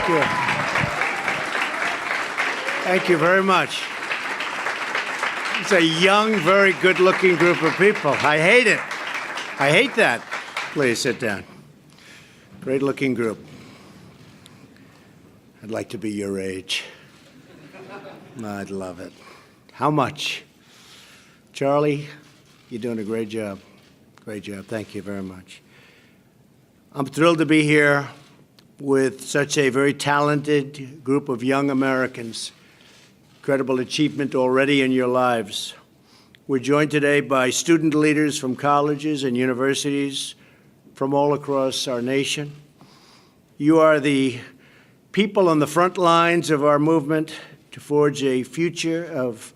Thank you. Thank you very much. It's a young, very good-looking group of people. I hate it. I hate that. Please sit down. Great-looking group. I'd like to be your age. I'd love it. How much? Charlie, you're doing a great job. Great job. Thank you very much. I'm thrilled to be here with such a very talented group of young Americans. Incredible achievement already in your lives. We're joined today by student leaders from colleges and universities from all across our nation. You are the people on the front lines of our movement to forge a future of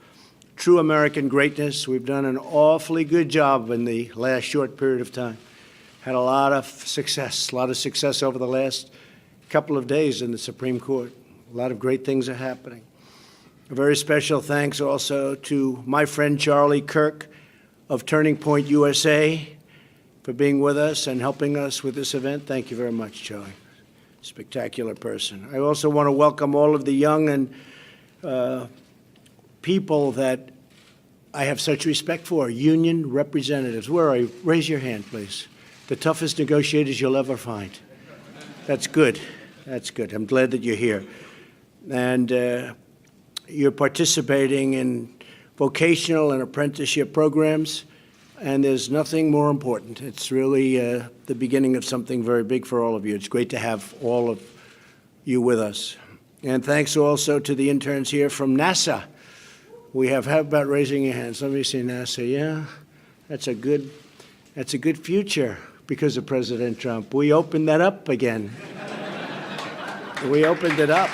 true American greatness. We've done an awfully good job in the last short period of time. Had a lot of success over the last couple of days in the Supreme Court. A lot of great things are happening. A very special thanks also to my friend Charlie Kirk of Turning Point USA for being with us and helping us with this event. Thank you very much, Charlie. Spectacular person. I also want to welcome all of the young and people that I have such respect for, union representatives. Where are you? Raise your hand, please. The toughest negotiators you'll ever find. That's good. That's good. I'm glad that you're here. And you're participating in vocational and apprenticeship programs, and there's nothing more important. It's really the beginning of something very big for all of you. It's great to have all of you with us. And thanks also to the interns here from NASA. We have, how about raising your hands? Let me see NASA. Yeah, that's a good future because of President Trump. We opened that up again. We opened it up.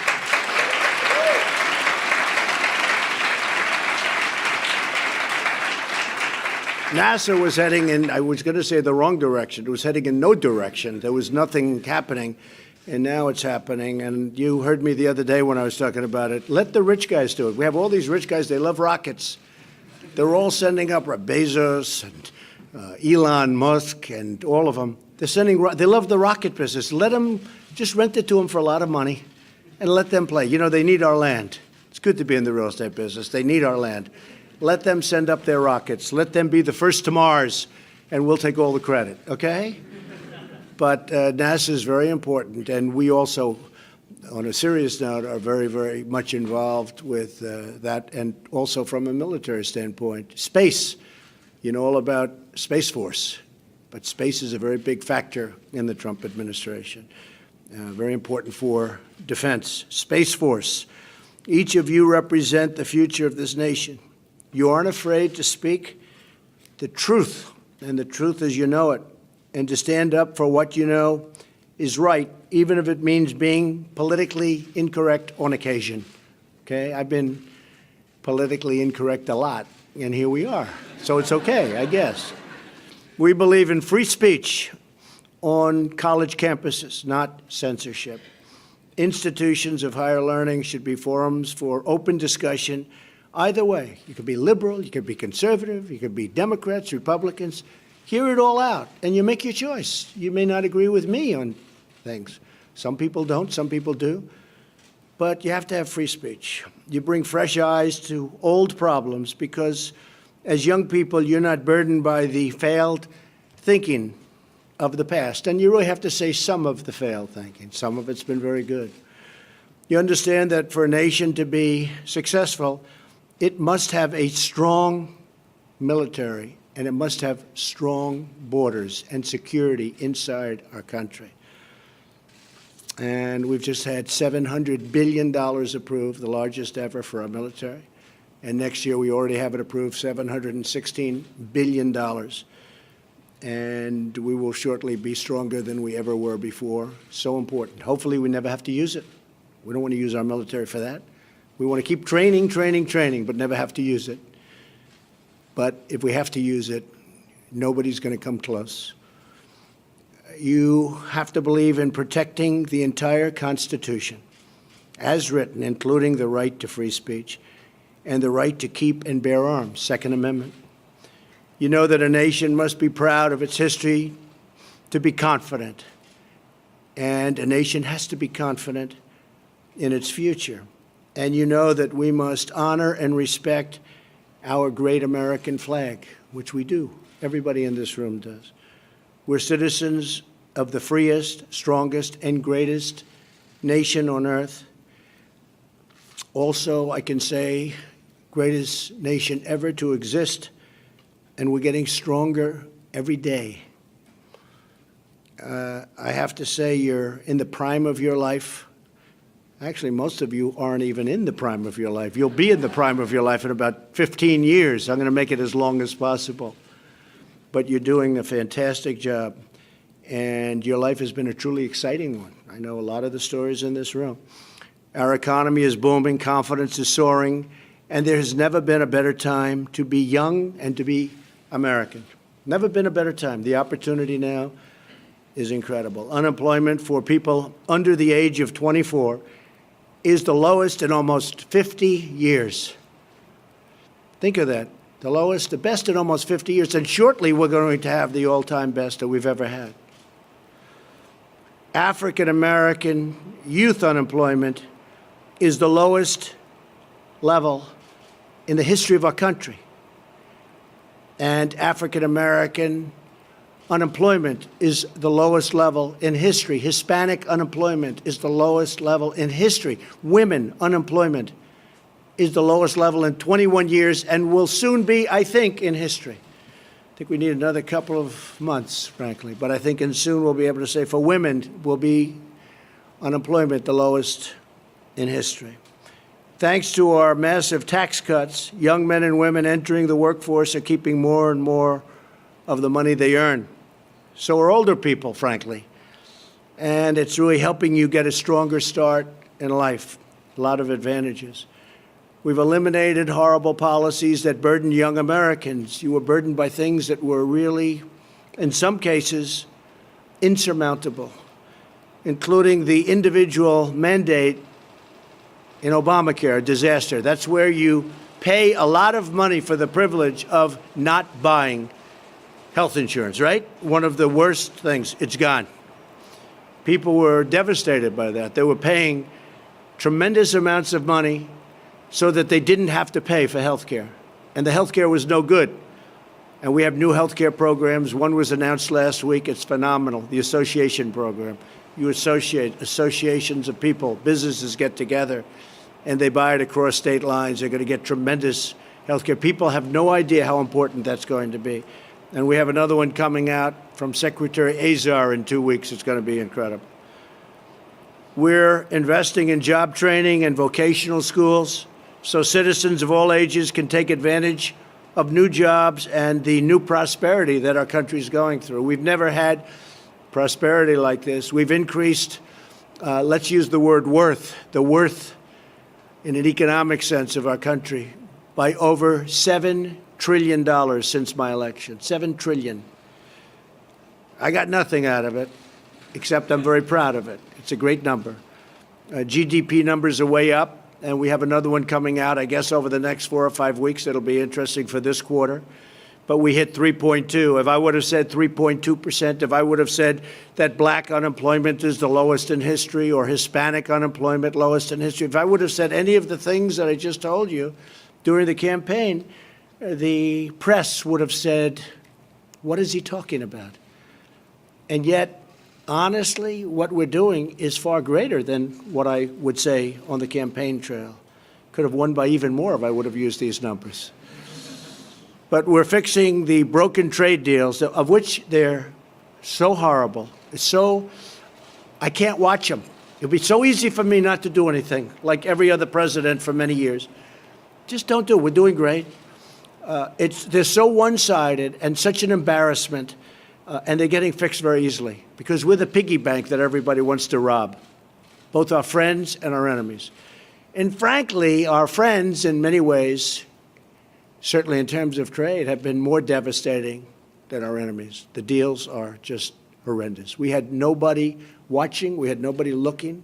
NASA was heading in, I was going to say the wrong direction. It was heading in no direction. There was nothing happening, and now it's happening. And you heard me the other day when I was talking about it. Let the rich guys do it. We have all these rich guys. They love rockets. They're all sending up Bezos and Elon Musk and all of them. They love the rocket business. Let them, just rent it to them for a lot of money and let them play. You know, they need our land. It's good to be in the real estate business. They need our land. Let them send up their rockets. Let them be the first to Mars, and we'll take all the credit, okay? But NASA is very important, and we also, on a serious note, are very, very much involved with that, and also from a military standpoint. Space, you know all about Space Force, but space is a very big factor in the Trump administration. Very important for defense. Space Force. Each of you represent the future of this nation. You aren't afraid to speak the truth, and the truth as you know it, and to stand up for what you know is right, even if it means being politically incorrect on occasion. Okay? I've been politically incorrect a lot, and here we are. So it's okay, I guess. We believe in free speech on college campuses, not censorship. Institutions of higher learning should be forums for open discussion. Either way, you could be liberal, you could be conservative, you could be Democrats, Republicans. Hear it all out, and you make your choice. You may not agree with me on things. Some people don't, some people do. But you have to have free speech. You bring fresh eyes to old problems because as young people, you're not burdened by the failed thinking of the past. And you really have to say some of the failed thinking. Some of it's been very good. You understand that for a nation to be successful, it must have a strong military, and it must have strong borders and security inside our country. And we've just had $700 billion approved, the largest ever for our military. And next year, we already have it approved, $716 billion. And we will shortly be stronger than we ever were before. So important. Hopefully, we never have to use it. We don't want to use our military for that. We want to keep training, but never have to use it. But if we have to use it, nobody's going to come close. You have to believe in protecting the entire Constitution, as written, including the right to free speech and the right to keep and bear arms, Second Amendment. You know that a nation must be proud of its history, to be confident. And a nation has to be confident in its future. And you know that we must honor and respect our great American flag, which we do. Everybody in this room does. We're citizens of the freest, strongest, and greatest nation on earth. Also, I can say, greatest nation ever to exist, and we're getting stronger every day. I have to say, you're in the prime of your life. Actually, most of you aren't even in the prime of your life. You'll be in the prime of your life in about 15 years. I'm going to make it as long as possible. But you're doing a fantastic job, and your life has been a truly exciting one. I know a lot of the stories in this room. Our economy is booming, confidence is soaring, and there has never been a better time to be young and to be American. Never been a better time. The opportunity now is incredible. Unemployment for people under the age of 24 is the lowest in almost 50 years. Think of that. The lowest, the best in almost 50 years. And shortly, we're going to have the all-time best that we've ever had. African-American youth unemployment is the lowest level in the history of our country. And African-American unemployment is the lowest level in history. Hispanic unemployment is the lowest level in history. Women unemployment is the lowest level in 21 years and will soon be, I think, in history. I think we need another couple of months, frankly, but I think soon we'll be able to say for women will be unemployment the lowest in history. Thanks to our massive tax cuts, young men and women entering the workforce are keeping more and more of the money they earn. So are older people, frankly. And it's really helping you get a stronger start in life. A lot of advantages. We've eliminated horrible policies that burden young Americans. You were burdened by things that were really, in some cases, insurmountable, including the individual mandate in Obamacare, a disaster. That's where you pay a lot of money for the privilege of not buying health insurance, right? One of the worst things. It's gone. People were devastated by that. They were paying tremendous amounts of money so that they didn't have to pay for health care. And the health care was no good. And we have new health care programs. One was announced last week. It's phenomenal, the association program. You associate associations of people, businesses get together, and they buy it across state lines. They're going to get tremendous health care. People have no idea how important that's going to be. And we have another one coming out from Secretary Azar in 2 weeks. It's going to be incredible. We're investing in job training and vocational schools so citizens of all ages can take advantage of new jobs and the new prosperity that our country is going through. We've never had prosperity like this. We've increased, let's use the word worth, the worth in an economic sense of our country by over $7 trillion since my election. $7 trillion. I got nothing out of it, except I'm very proud of it. It's a great number. GDP numbers are way up, and we have another one coming out, I guess, over the next 4 or 5 weeks. It'll be interesting for this quarter. But we hit 3.2. If I would have said 3.2%, if I would have said that black unemployment is the lowest in history or Hispanic unemployment lowest in history, if I would have said any of the things that I just told you during the campaign, the press would have said, what is he talking about? And yet, honestly, what we're doing is far greater than what I would say on the campaign trail. Could have won by even more if I would have used these numbers. But we're fixing the broken trade deals, of which they're so horrible. It's so, I can't watch them. It'd be so easy for me not to do anything, like every other president for many years. Just don't do it. We're doing great. They're so one-sided and such an embarrassment, and they're getting fixed very easily because we're the piggy bank that everybody wants to rob, both our friends and our enemies. And frankly, our friends, in many ways, certainly in terms of trade, have been more devastating than our enemies. The deals are just horrendous. We had nobody watching. We had nobody looking.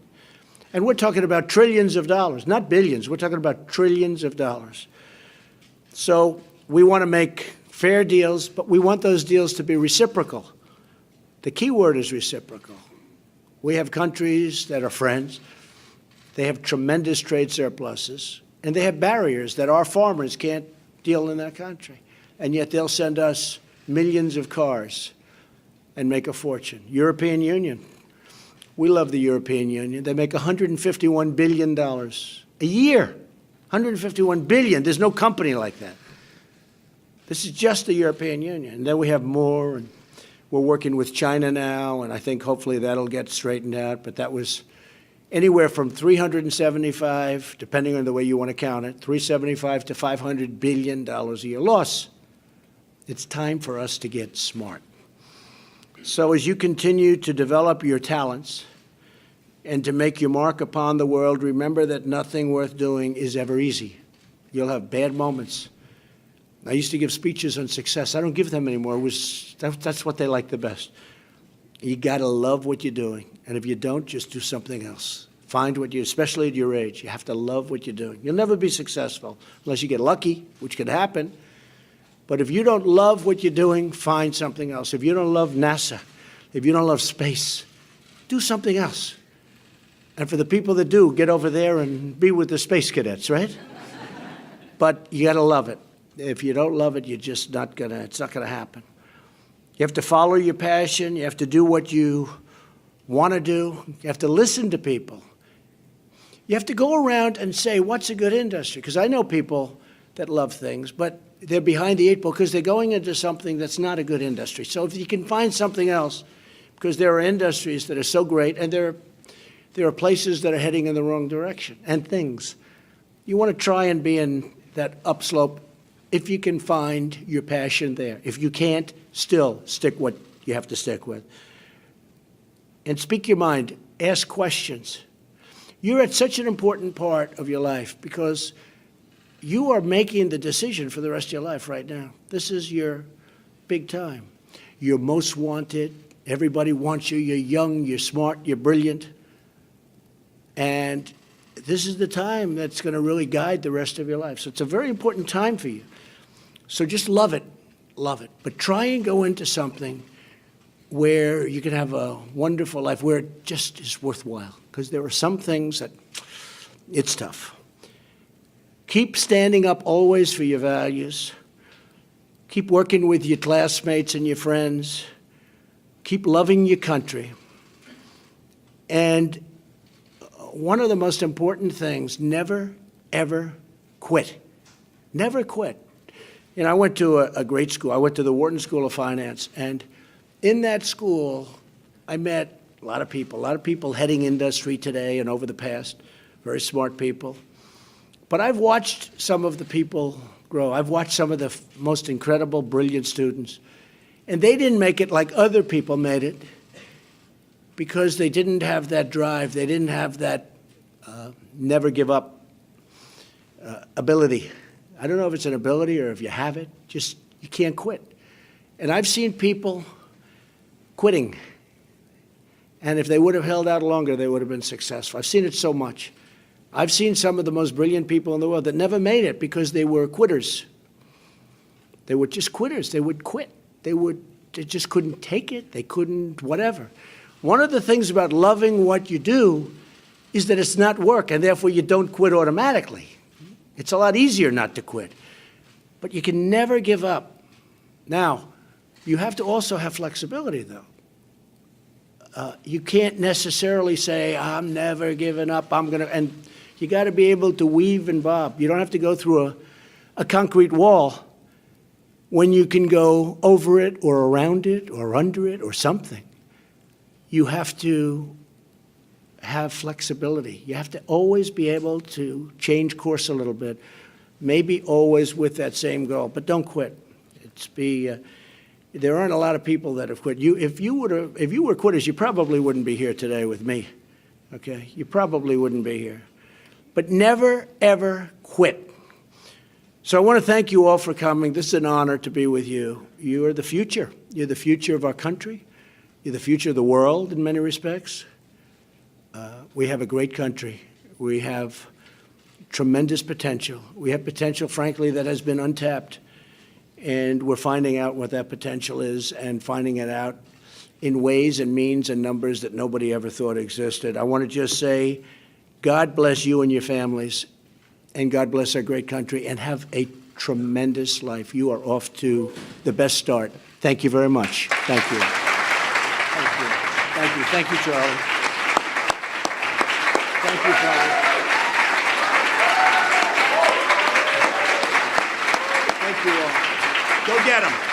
And we're talking about trillions of dollars, not billions. We're talking about trillions of dollars. So we want to make fair deals, but we want those deals to be reciprocal. The key word is reciprocal. We have countries that are friends. They have tremendous trade surpluses, and they have barriers that our farmers can't deal in that country. And yet they'll send us millions of cars and make a fortune. European Union. We love the European Union. They make $151 billion a year. $151 billion. There's no company like that. This is just the European Union. And then we have more, and we're working with China now, and I think hopefully that'll get straightened out. But that was anywhere from 375, depending on the way you want to count it, 375 to $500 billion a year loss. It's time for us to get smart. So as you continue to develop your talents and to make your mark upon the world, remember that nothing worth doing is ever easy. You'll have bad moments. I used to give speeches on success. I don't give them anymore. That's what they like the best. You got to love what you're doing. And if you don't, just do something else. Find what you, especially at your age, you have to love what you're doing. You'll never be successful unless you get lucky, which could happen. But if you don't love what you're doing, find something else. If you don't love NASA, if you don't love space, do something else. And for the people that do, get over there and be with the space cadets, right? But you got to love it. If you don't love it, you're just not going to, it's not going to happen. You have to follow your passion. You have to do what you want to do. You have to listen to people. You have to go around and say, what's a good industry? Because I know people that love things, but they're behind the eight ball because they're going into something that's not a good industry. So if you can find something else, because there are industries that are so great, and there are places that are heading in the wrong direction, and things. You want to try and be in that upslope if you can find your passion there. If you can't, still stick what you have to stick with. And speak your mind. Ask questions. You're at such an important part of your life because you are making the decision for the rest of your life right now. This is your big time. You're most wanted. Everybody wants you. You're young, you're smart, you're brilliant. And this is the time that's going to really guide the rest of your life. So it's a very important time for you. So just love it. Love it. But try and go into something where you can have a wonderful life, where it just is worthwhile. Because there are some things that it's tough. Keep standing up always for your values. Keep working with your classmates and your friends. Keep loving your country. And one of the most important things, never, ever quit. Never quit. You know, I went to a great school. I went to the Wharton School of Finance. And in that school, I met a lot of people heading industry today and over the past, very smart people. But I've watched some of the people grow. I've watched some of the most incredible, brilliant students. And they didn't make it like other people made it because they didn't have that drive. They didn't have that never give up ability. I don't know if it's an ability or if you have it. Just, you can't quit. And I've seen people quitting. And if they would have held out longer, they would have been successful. I've seen it so much. I've seen some of the most brilliant people in the world that never made it because they were quitters. They were just quitters. They would quit. They just couldn't take it. They couldn't whatever. One of the things about loving what you do is that it's not work, and therefore you don't quit automatically. It's a lot easier not to quit. But you can never give up. Now, you have to also have flexibility, though. You can't necessarily say, I'm never giving up, and you got to be able to weave and bob. You don't have to go through a concrete wall when you can go over it or around it or under it or something. You have to have flexibility. You have to always be able to change course a little bit, maybe always with that same goal, but don't quit. There aren't a lot of people that have quit. If you were quitters, you probably wouldn't be here today with me, okay? You probably wouldn't be here. But never, ever quit. So I want to thank you all for coming. This is an honor to be with you. You are the future. You're the future of our country. You're the future of the world in many respects. We have a great country. We have tremendous potential. We have potential, frankly, that has been untapped. And we're finding out what that potential is and finding it out in ways and means and numbers that nobody ever thought existed. I want to just say God bless you and your families, and God bless our great country, and have a tremendous life. You are off to the best start. Thank you very much. Thank you. Thank you. Thank you. Thank you, Charlie. Thank you, Charlie. Thank you all. Go get them.